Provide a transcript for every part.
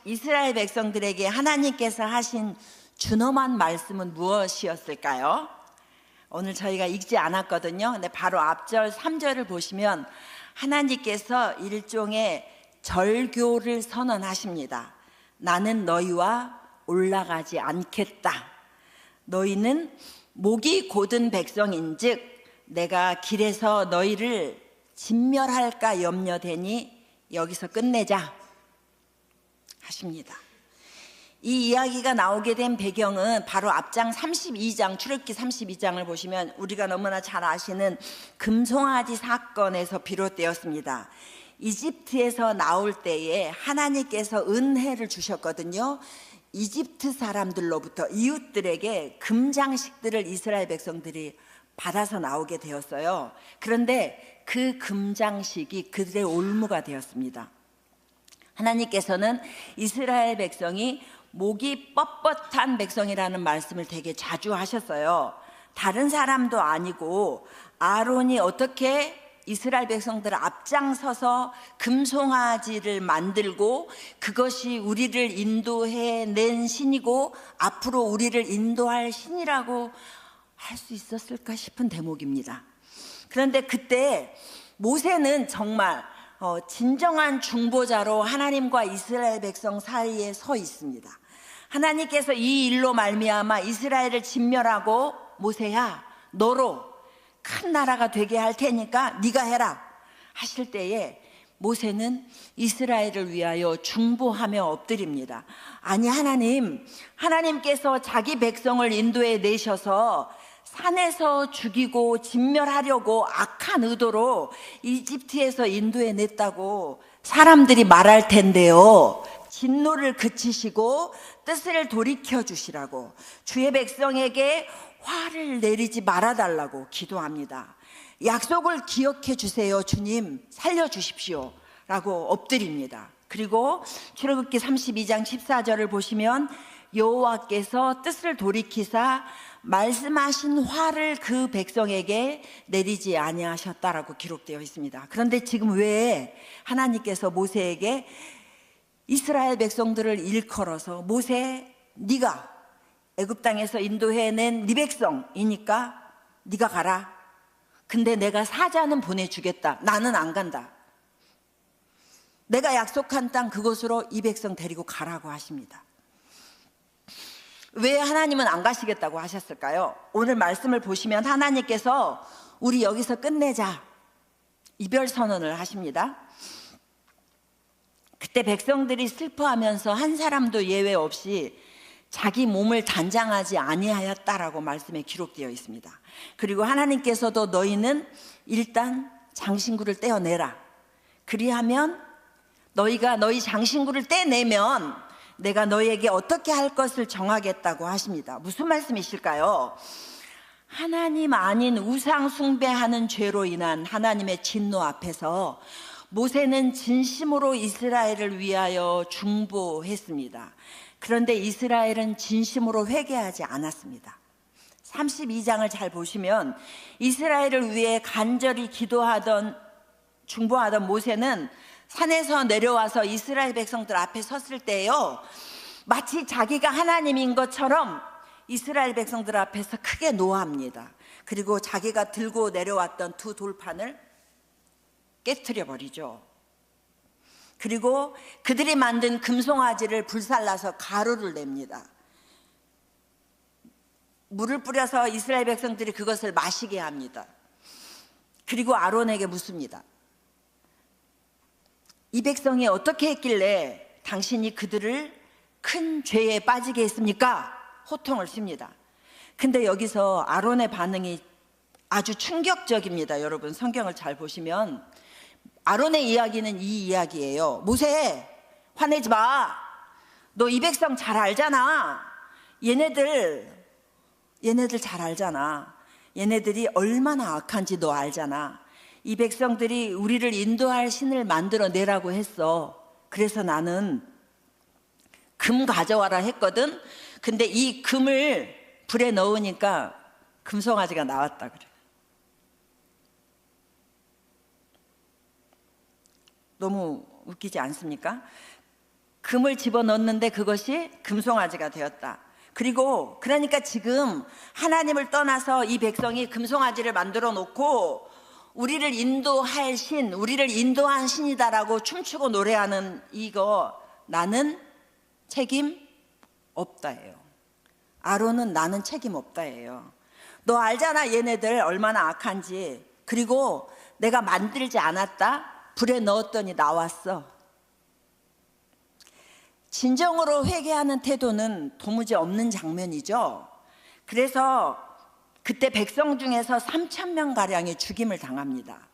이스라엘 백성들에게 하나님께서 하신 준엄한 말씀은 무엇이었을까요? 오늘 저희가 읽지 않았거든요. 근데 바로 앞절 3절을 보시면 하나님께서 일종의 절교를 선언하십니다. 나는 너희와 올라가지 않겠다. 너희는 목이 곧은 백성인즉 내가 길에서 너희를 진멸할까 염려되니 여기서 끝내자 하십니다. 이 이야기가 나오게 된 배경은 바로 앞장 32장, 출애굽기 32장을 보시면 우리가 너무나 잘 아시는 금송아지 사건에서 비롯되었습니다. 이집트에서 나올 때에 하나님께서 은혜를 주셨거든요. 이집트 사람들로부터 이웃들에게 금장식들을 이스라엘 백성들이 받아서 나오게 되었어요. 그런데 그 금장식이 그들의 올무가 되었습니다. 하나님께서는 이스라엘 백성이 목이 뻣뻣한 백성이라는 말씀을 되게 자주 하셨어요. 다른 사람도 아니고 아론이 어떻게 이스라엘 백성들을 앞장서서 금송아지를 만들고 그것이 우리를 인도해낸 신이고 앞으로 우리를 인도할 신이라고 할 수 있었을까 싶은 대목입니다. 그런데 그때 모세는 정말 진정한 중보자로 하나님과 이스라엘 백성 사이에 서 있습니다. 하나님께서 이 일로 말미암아 이스라엘을 진멸하고 모세야 너로 큰 나라가 되게 할 테니까 네가 해라 하실 때에 모세는 이스라엘을 위하여 중보하며 엎드립니다. 아니 하나님께서 자기 백성을 인도해 내셔서 산에서 죽이고 진멸하려고 악한 의도로 이집트에서 인도해 냈다고 사람들이 말할 텐데요, 진노를 그치시고 뜻을 돌이켜 주시라고 주의 백성에게 화를 내리지 말아달라고 기도합니다. 약속을 기억해 주세요. 주님 살려주십시오 라고 엎드립니다. 그리고 출애굽기 32장 14절을 보시면 여호와께서 뜻을 돌이키사 말씀하신 화를 그 백성에게 내리지 아니하셨다라고 기록되어 있습니다. 그런데 지금 왜 하나님께서 모세에게 이스라엘 백성들을 일컬어서 모세 네가 애굽 땅에서 인도해낸 네 백성이니까 네가 가라. 근데 내가 사자는 보내주겠다. 나는 안 간다. 내가 약속한 땅 그곳으로 이 백성 데리고 가라고 하십니다. 왜 하나님은 안 가시겠다고 하셨을까요? 오늘 말씀을 보시면 하나님께서 우리 여기서 끝내자 이별 선언을 하십니다. 그때 백성들이 슬퍼하면서 한 사람도 예외 없이 자기 몸을 단장하지 아니하였다라고 말씀에 기록되어 있습니다. 그리고 하나님께서도 너희는 일단 장신구를 떼어내라. 그리하면 너희가 너희 장신구를 떼내면 내가 너희에게 어떻게 할 것을 정하겠다고 하십니다. 무슨 말씀이실까요? 하나님 아닌 우상 숭배하는 죄로 인한 하나님의 진노 앞에서 모세는 진심으로 이스라엘을 위하여 중보했습니다. 그런데 이스라엘은 진심으로 회개하지 않았습니다. 32장을 잘 보시면 이스라엘을 위해 간절히 중보하던 모세는 산에서 내려와서 이스라엘 백성들 앞에 섰을 때요, 마치 자기가 하나님인 것처럼 이스라엘 백성들 앞에서 크게 노합니다. 그리고 자기가 들고 내려왔던 두 돌판을 깨트려 버리죠. 그리고 그들이 만든 금송아지를 불살라서 가루를 냅니다. 물을 뿌려서 이스라엘 백성들이 그것을 마시게 합니다. 그리고 아론에게 묻습니다. 이 백성이 어떻게 했길래 당신이 그들을 큰 죄에 빠지게 했습니까? 호통을 칩니다. 근데 여기서 아론의 반응이 아주 충격적입니다. 여러분 성경을 잘 보시면 아론의 이야기는 이 이야기예요. 모세 화내지 마. 너 이 백성 잘 알잖아. 얘네들 잘 알잖아. 얘네들이 얼마나 악한지 너 알잖아. 이 백성들이 우리를 인도할 신을 만들어 내라고 했어. 그래서 나는 금 가져와라 했거든. 근데 이 금을 불에 넣으니까 금송아지가 나왔다 그래. 너무 웃기지 않습니까? 금을 집어넣었는데 그것이 금송아지가 되었다. 그리고 그러니까 지금 하나님을 떠나서 이 백성이 금송아지를 만들어 놓고 우리를 인도할 신, 우리를 인도한 신이다라고 춤추고 노래하는 이거 나는 책임 없다예요. 아론은 나는 책임 없다예요. 너 알잖아 얘네들 얼마나 악한지. 그리고 내가 만들지 않았다. 불에 넣었더니 나왔어. 진정으로 회개하는 태도는 도무지 없는 장면이죠. 그래서 그때 백성 중에서 3,000명가량이 죽임을 당합니다.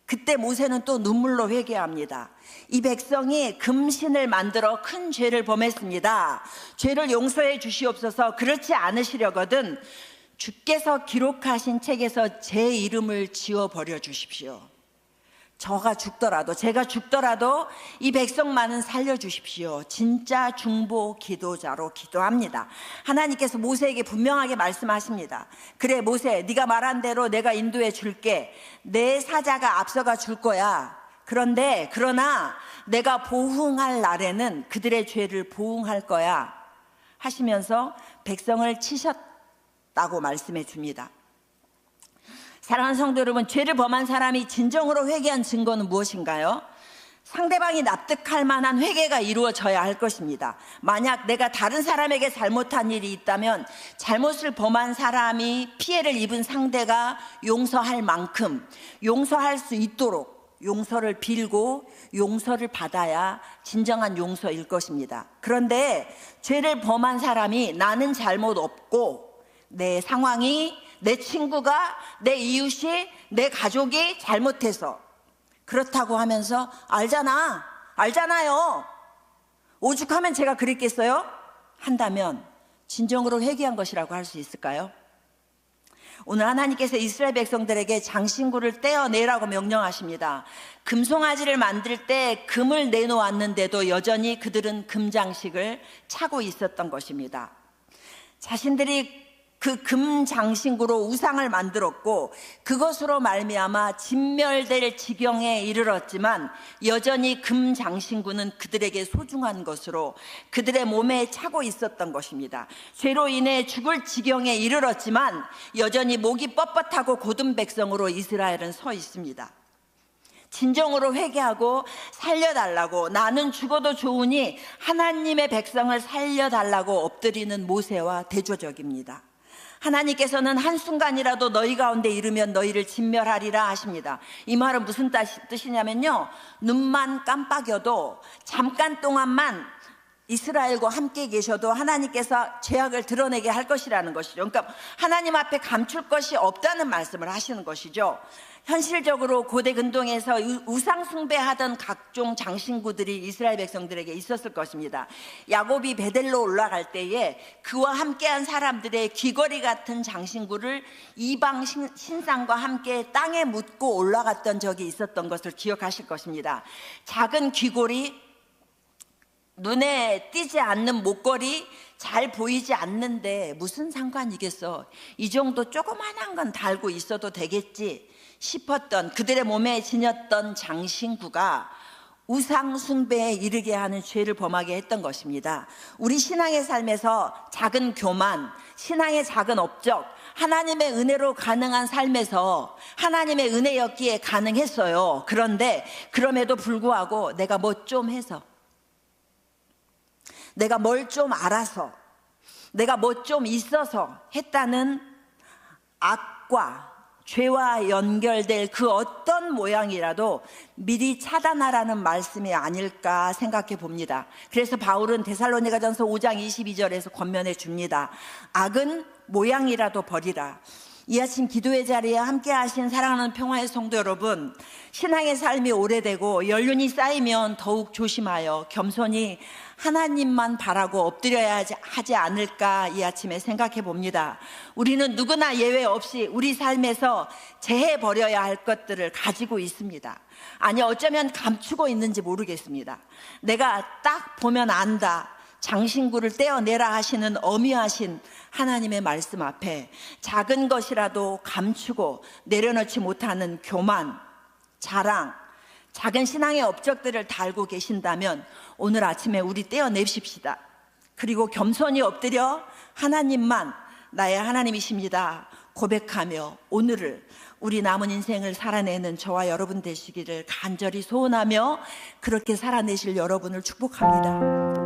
그때 모세는 또 눈물로 회개합니다. 이 백성이 금신을 만들어 큰 죄를 범했습니다. 죄를 용서해 주시옵소서. 그렇지 않으시려거든 주께서 기록하신 책에서 제 이름을 지워버려 주십시오. 제가 죽더라도 이 백성만은 살려주십시오. 진짜 중보 기도자로 기도합니다. 하나님께서 모세에게 분명하게 말씀하십니다. 그래 모세, 네가 말한 대로 내가 인도해 줄게. 내 사자가 앞서가 줄 거야. 그러나 내가 보응할 날에는 그들의 죄를 보응할 거야 하시면서 백성을 치셨다고 말씀해 줍니다. 사랑하는 성도 여러분, 죄를 범한 사람이 진정으로 회개한 증거는 무엇인가요? 상대방이 납득할 만한 회개가 이루어져야 할 것입니다. 만약 내가 다른 사람에게 잘못한 일이 있다면 잘못을 범한 사람이 피해를 입은 상대가 용서할 만큼 용서할 수 있도록 용서를 빌고 용서를 받아야 진정한 용서일 것입니다. 그런데 죄를 범한 사람이 나는 잘못 없고 내 상황이, 내 친구가, 내 이웃이, 내 가족이 잘못해서 그렇다고 하면서 알잖아요. 오죽하면 제가 그랬겠어요? 한다면 진정으로 회개한 것이라고 할 수 있을까요? 오늘 하나님께서 이스라엘 백성들에게 장신구를 떼어내라고 명령하십니다. 금송아지를 만들 때 금을 내놓았는데도 여전히 그들은 금장식을 차고 있었던 것입니다. 자신들이 그 금장신구로 우상을 만들었고 그것으로 말미암아 진멸될 지경에 이르렀지만 여전히 금장신구는 그들에게 소중한 것으로 그들의 몸에 차고 있었던 것입니다. 죄로 인해 죽을 지경에 이르렀지만 여전히 목이 뻣뻣하고 고든 백성으로 이스라엘은 서 있습니다. 진정으로 회개하고 살려달라고, 나는 죽어도 좋으니 하나님의 백성을 살려달라고 엎드리는 모세와 대조적입니다. 하나님께서는 한순간이라도 너희 가운데 이르면 너희를 진멸하리라 하십니다. 이 말은 무슨 뜻이냐면요, 눈만 깜빡여도 잠깐 동안만 이스라엘과 함께 계셔도 하나님께서 죄악을 드러내게 할 것이라는 것이죠. 그러니까 하나님 앞에 감출 것이 없다는 말씀을 하시는 것이죠. 현실적으로 고대 근동에서 우상 숭배하던 각종 장신구들이 이스라엘 백성들에게 있었을 것입니다. 야곱이 베델로 올라갈 때에 그와 함께한 사람들의 귀걸이 같은 장신구를 이방 신상과 함께 땅에 묻고 올라갔던 적이 있었던 것을 기억하실 것입니다. 작은 귀걸이, 눈에 띄지 않는 목걸이, 잘 보이지 않는데 무슨 상관이겠어, 이 정도 조그만한 건 달고 있어도 되겠지 싶었던 그들의 몸에 지녔던 장신구가 우상 숭배에 이르게 하는 죄를 범하게 했던 것입니다. 우리 신앙의 삶에서 작은 교만, 신앙의 작은 업적, 하나님의 은혜로 가능한 삶에서 하나님의 은혜였기에 가능했어요. 그런데 그럼에도 불구하고 내가 뭐 좀 해서, 내가 뭘 좀 알아서, 내가 뭐 좀 있어서 했다는 악과 죄와 연결될 그 어떤 모양이라도 미리 차단하라는 말씀이 아닐까 생각해 봅니다. 그래서 바울은 데살로니가전서 5장 22절에서 권면해 줍니다. 악은 모양이라도 버리라. 이 아침 기도의 자리에 함께 하신 사랑하는 평화의 성도 여러분, 신앙의 삶이 오래되고 연륜이 쌓이면 더욱 조심하여 겸손히 하나님만 바라고 엎드려야 하지 않을까 이 아침에 생각해 봅니다. 우리는 누구나 예외 없이 우리 삶에서 제해버려야 할 것들을 가지고 있습니다. 아니, 어쩌면 감추고 있는지 모르겠습니다. 내가 딱 보면 안다, 장신구를 떼어내라 하시는 어미하신 하나님의 말씀 앞에 작은 것이라도 감추고 내려놓지 못하는 교만, 자랑, 작은 신앙의 업적들을 다 알고 계신다면 오늘 아침에 우리 떼어내십시다. 그리고 겸손히 엎드려 하나님만 나의 하나님이십니다 고백하며 오늘을 우리 남은 인생을 살아내는 저와 여러분 되시기를 간절히 소원하며 그렇게 살아내실 여러분을 축복합니다.